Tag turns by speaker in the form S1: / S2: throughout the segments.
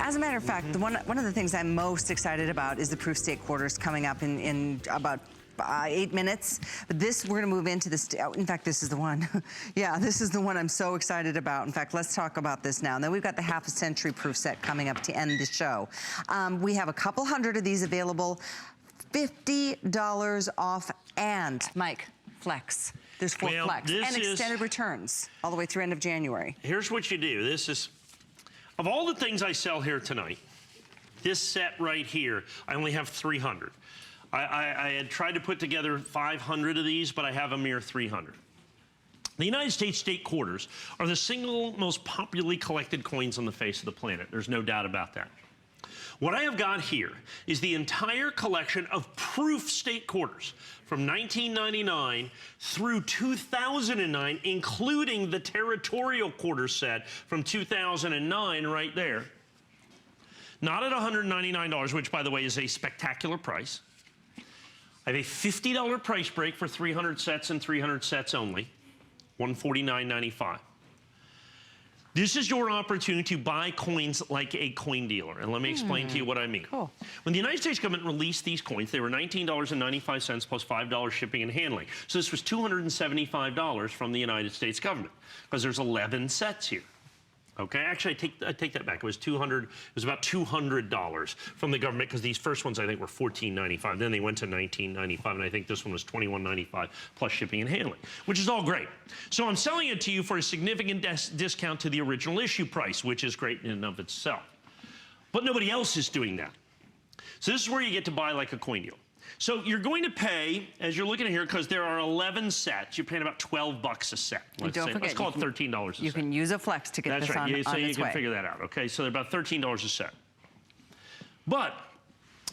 S1: As a matter of fact, one of the things I'm most excited about is the proof state quarters coming up in about 8 minutes. But this, we're gonna move into this, in fact, this is the one. Yeah, this is the one I'm so excited about. In fact, let's talk about this now. And then we've got the half a century proof set coming up to end the show. We have a couple hundred of these available, $50 off, and Mike, flex. There's 4 flex and extended returns all the way through end of January.
S2: Here's what you do. This is, of all the things I sell here tonight, this set right here, I only have 300. I had tried to put together 500 of these, but I have a mere 300. The United States state quarters are the single most popularly collected coins on the face of the planet. There's no doubt about that. What I have got here is the entire collection of proof state quarters from 1999 through 2009, including the territorial quarter set from 2009 right there. Not at $199, which, by the way, is a spectacular price. I have a $50 price break for 300 sets and 300 sets only, $149.95. This is your opportunity to buy coins like a coin dealer, and let me explain to you what I mean. Cool. When the United States government released these coins, they were $19.95 plus $5 shipping and handling. So this was $275 from the United States government, because there's 11 sets here. Okay, actually, I take that back. It was about $200 from the government, because these first ones I think were $14.95. Then they went to $19.95, and I think this one was $21.95 plus shipping and handling, which is all great. So I'm selling it to you for a significant discount to the original issue price, which is great in and of itself. But nobody else is doing that. So this is where you get to buy like a coin deal. So you're going to pay, as you're looking at here, because there are 11 sets, you're paying about 12 bucks a set. Let's call it $13 a set.
S1: You can use a flex to get this on its way.
S2: So you can figure that out, okay? So they're about $13 a set. But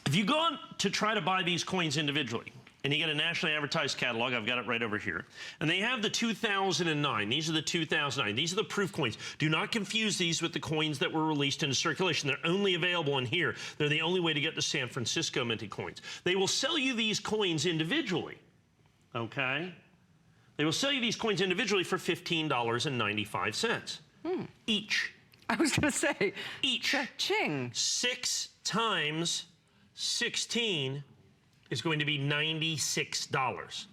S2: if you go on to try to buy these coins individually, and you get a nationally advertised catalog, I've got it right over here, and they have the 2009. These are the 2009. These are the proof coins. Do not confuse these with the coins that were released into circulation. They're only available in here. They're the only way to get the San Francisco minted coins. They will sell you these coins individually, okay? They will sell you these coins individually for $15.95 each.
S1: I was gonna say.
S2: Each.
S1: Ching.
S2: 6 times 16 is going to be $96.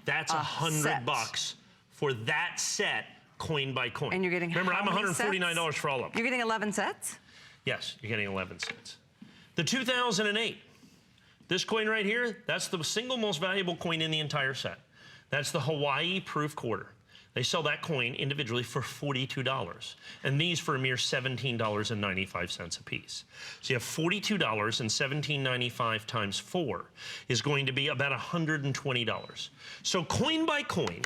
S2: That's $100 for that set, coin by coin.
S1: And you're getting
S2: Remember, I'm $149 for all of them.
S1: You're getting 11 sets?
S2: Yes, you're getting 11 sets. The 2008, this coin right here, that's the single most valuable coin in the entire set. That's the Hawaii proof quarter. They sell that coin individually for $42, and these for a mere $17.95 a piece. So you have $42, and $17.95 times 4 is going to be about $120. So coin by coin,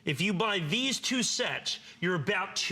S2: if you buy these 2 sets, you're about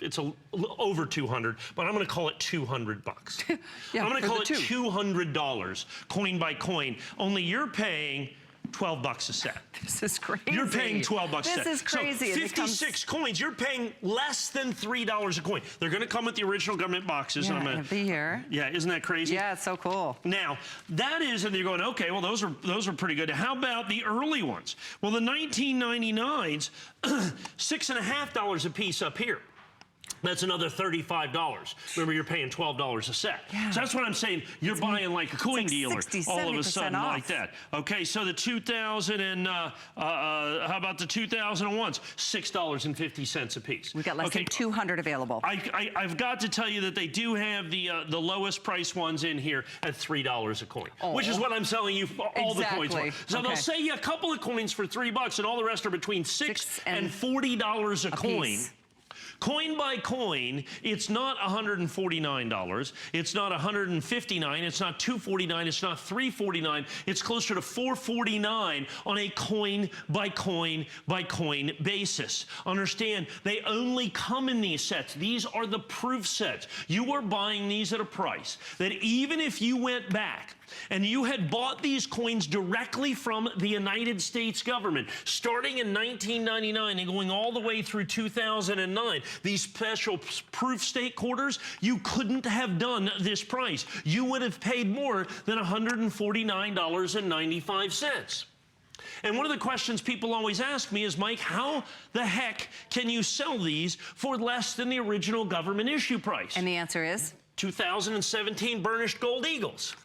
S2: it's a little over 200, but I'm gonna call it 200 bucks. Yeah, I'm gonna call it $200 coin by coin, only you're paying 12 bucks a set.
S1: This is crazy.
S2: You're paying 12 bucks a set.
S1: This is crazy.
S2: So 56 coins, you're paying less than $3 a coin. They're gonna come with the original government boxes.
S1: Yeah,
S2: and I'm
S1: every year.
S2: Yeah, isn't that crazy?
S1: Yeah, it's so cool.
S2: Now, that is, and you're going, okay, well, those are pretty good. How about the early ones? Well, the 1999s, $6.50 a piece up here. That's another $35. Remember, you're paying $12 a set. Yeah. So that's what I'm saying. You're buying like a coin dealer all of a sudden off. Like that. Okay, so the 2000 and how about the 2001s? $6.50 a piece.
S1: We've got less than 200 available.
S2: I've got to tell you that they do have the lowest price ones in here at $3 a coin, which is what I'm selling you for all the coins for. So they'll say you a couple of coins for $3, and all the rest are between $6 and $40 a coin. Piece. Coin by coin, it's not $149, it's not $159, it's not $249, it's not $349, it's closer to $449 on a coin by coin by coin basis. Understand, they only come in these sets. These are the proof sets. You are buying these at a price that even if you went back and you had bought these coins directly from the United States government, starting in 1999 and going all the way through 2009, these special proof state quarters, you couldn't have done this price. You would have paid more than $149.95. And one of the questions people always ask me is, Mike, how the heck can you sell these for less than the original government issue price?
S1: And the answer is?
S2: 2017 burnished gold eagles.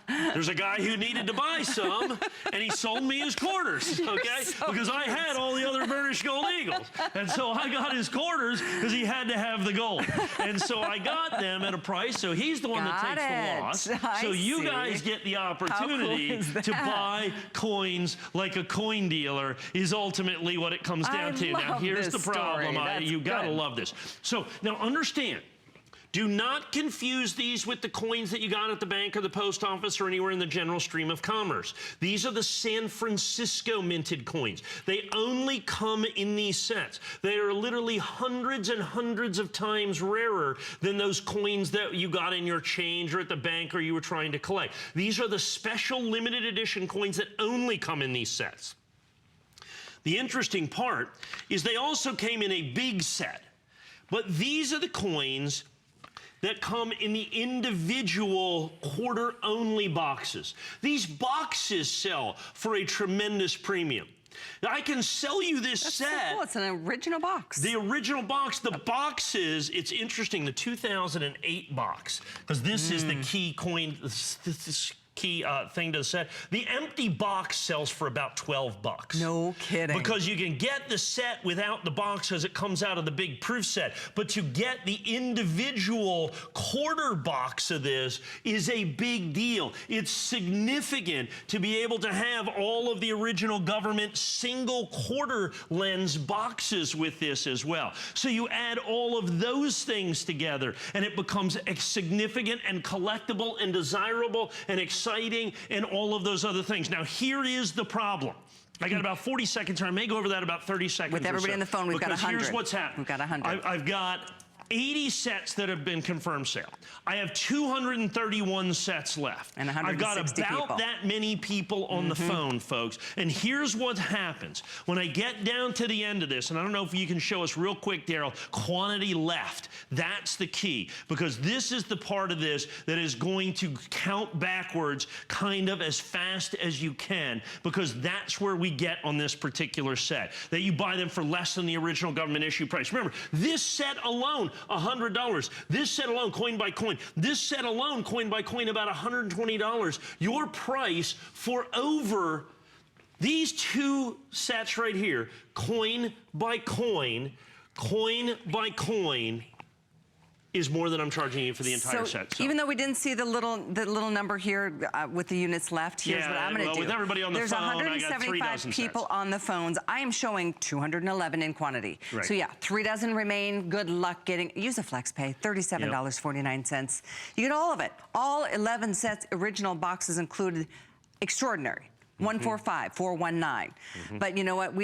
S2: There's a guy who needed to buy some, and he sold me his quarters, okay?
S1: So
S2: because I had all the other burnished gold eagles. And so I got his quarters because he had to have the gold. And so I got them at a price, so he's the one that takes the loss. So you guys get the opportunity to buy coins like a coin dealer is ultimately what it comes down to. Now, here's the problem. You gotta love this. So now understand, do not confuse these with the coins that you got at the bank or the post office or anywhere in the general stream of commerce. These are the San Francisco minted coins. They only come in these sets. They are literally hundreds and hundreds of times rarer than those coins that you got in your change or at the bank or you were trying to collect. These are the special limited edition coins that only come in these sets. The interesting part is they also came in a big set, but these are the coins that come in the individual quarter-only boxes. These boxes sell for a tremendous premium. Now, I can sell you this set.
S1: So cool. It's an original box.
S2: The original box. The boxes, it's interesting, the 2008 box, because this is the key coin, this key thing to the set. The empty box sells for about $12.
S1: No kidding.
S2: Because you can get the set without the box as it comes out of the big proof set. But to get the individual quarter box of this is a big deal. It's significant to be able to have all of the original government single quarter lens boxes with this as well. So you add all of those things together and it becomes significant and collectible and desirable and exciting and all of those other things. Now, here is the problem. I got about 40 seconds here. I may go over that about 30 seconds.
S1: With everybody on the phone, we've got 100.
S2: Here's what's happening.
S1: We've got 100.
S2: I've got 80 sets that have been confirmed sale. I have 231 sets left.
S1: And 160
S2: I've got about that many people on the phone, folks. And here's what happens. When I get down to the end of this, and I don't know if you can show us real quick, Daryl, quantity left. That's the key. Because this is the part of this that is going to count backwards kind of as fast as you can. Because that's where we get on this particular set. That you buy them for less than the original government issue price. Remember, this set alone, $100. This set alone, coin by coin. This set alone, coin by coin, about $120. Your price for over these two sets right here, coin by coin, is more than I'm charging you for the entire set. So
S1: even though we didn't see the little number here with the units left, here's what I'm going to do.
S2: With everybody on the phone, I got 3 dozen
S1: There's 175 people
S2: sets.
S1: on the phones. I am showing 211 in quantity.
S2: Right.
S1: So yeah, 3 dozen remain. Good luck getting. Use a flex pay. $37.49. You get all of it. All 11 sets, original boxes included. Extraordinary. 145, 419. But you know what?